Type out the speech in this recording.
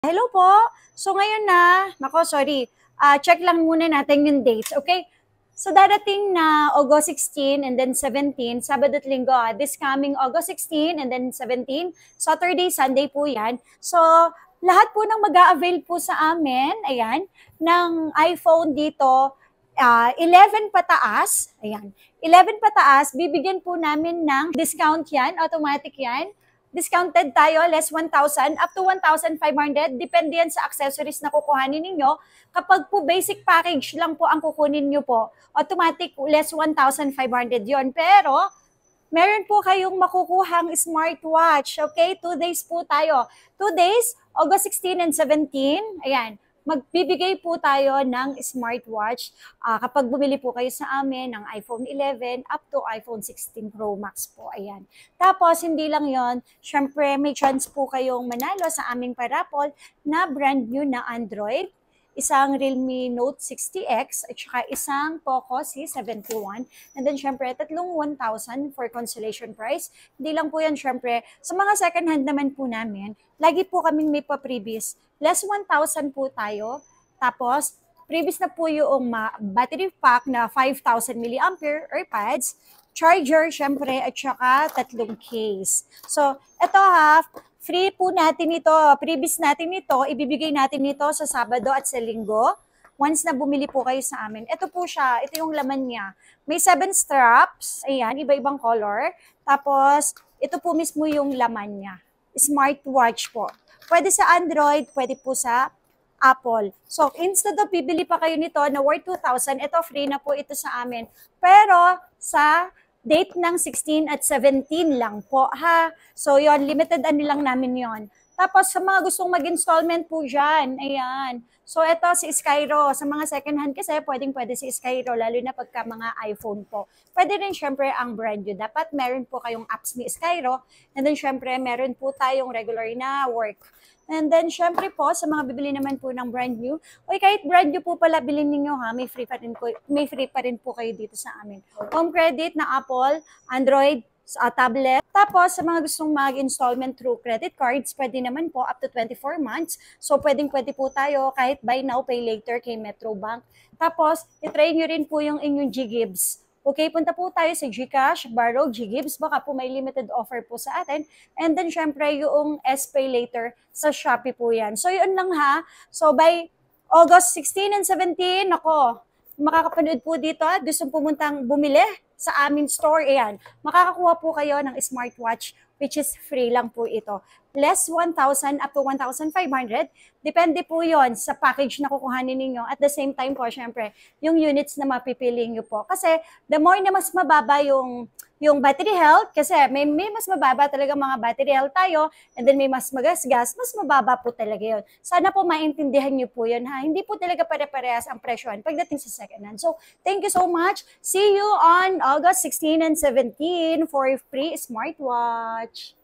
Hello po. So ngayon check lang muna natin yung dates, okay? So dadating na August 16 and then 17, Sabado at Linggo, this coming August 16 and then 17, Saturday, Sunday po yan. So lahat po ng mag-a-avail po sa amin, ayan, ng iPhone dito, 11 pataas, ayan, 11 pataas, bibigyan po namin ng discount yan, automatic yan. Discounted tayo, less 1,000, up to 1,500. Depende yan sa accessories na kukuhanin ninyo. Kapag po basic package lang po ang kukunin nyo po, automatic less 1,500 yon. Pero, meron po kayong makukuhang smartwatch. Okay? 2 days po tayo. 2 days, August 16 and 17. Ayan. Magbibigay po tayo ng smartwatch kapag bumili po kayo sa amin ng iPhone 11 up to iPhone 16 Pro Max po. Ayan. Tapos, hindi lang yon, syempre may chance po kayong manalo sa aming parapol na brand new na Android, isang Realme Note 60X at saka isang Poco C71. And then syempre tatlong 1,000 for consolation prize. Hindi lang po yan syempre. Sa mga second hand naman po namin, lagi po kaming may pa-previous. Less 1,000 po tayo. Tapos, previous na po yung battery pack na 5,000 mAh, AirPods, charger, syempre, at saka tatlong case. So, ito free po natin ito, previous natin ito, ibibigay natin ito sa Sabado at sa Linggo. Once na bumili po kayo sa amin. Ito po siya, ito yung laman niya. May 7 straps, ayan, iba-ibang color. Tapos, ito po mismo yung laman niya. Smartwatch po. Pwede sa Android, pwede po sa Apple. So, instead of bibili pa kayo nito na worth 2,000, ito free na po ito sa amin. Pero, sa date ng 16 at 17 lang po, ha? So, yon limited lang namin yon. Tapos, sa mga gustong mag-installment po dyan, ayan. So, ito si Skyro. Sa mga second hand kasi, pwede si Skyro, lalo na pagka mga iPhone po. Pwede rin, syempre, ang brand new. Dapat meron po kayong apps ni Skyro. And then, syempre, meron po tayong regular na work. And then, syempre po, sa mga bibili naman po ng brand new, kahit brand new po pala bilhin ninyo may free pa rin po kayo dito sa amin. Home credit na Apple, Android, tablet. Tapos, sa mga gustong mag-installment through credit cards, pwede naman po up to 24 months. So, pwede po tayo kahit buy now, pay later kay Metrobank. Tapos, itry nyo rin po yung inyong G-Gibbs. Okay, punta po tayo sa GCash, Borrow, G-Gibbs, baka po may limited offer po sa atin. And then, syempre, yung S-Pay later sa Shopee po yan. So, yun lang ha. So, by August 16 and 17, makakapanood po dito, gustong pumuntang bumili sa aming store, ayan, makakakuha po kayo ng smartwatch which is free lang po ito. Less 1,000 up to 1,500. Depende po yon sa package na kukuhanin ninyo. At the same time po, syempre, yung units na mapipili nyo po. Kasi the more na mas mababa yung battery health, kasi may mas mababa talaga mga battery health tayo, and then may mas magasgas, mas mababa po talaga yun. Sana po maintindihan nyo po yun, ha? Hindi po talaga pare-parehas ang presyohan pagdating sa second hand. So, thank you so much. See you on August 16 and 17 for a free smartwatch.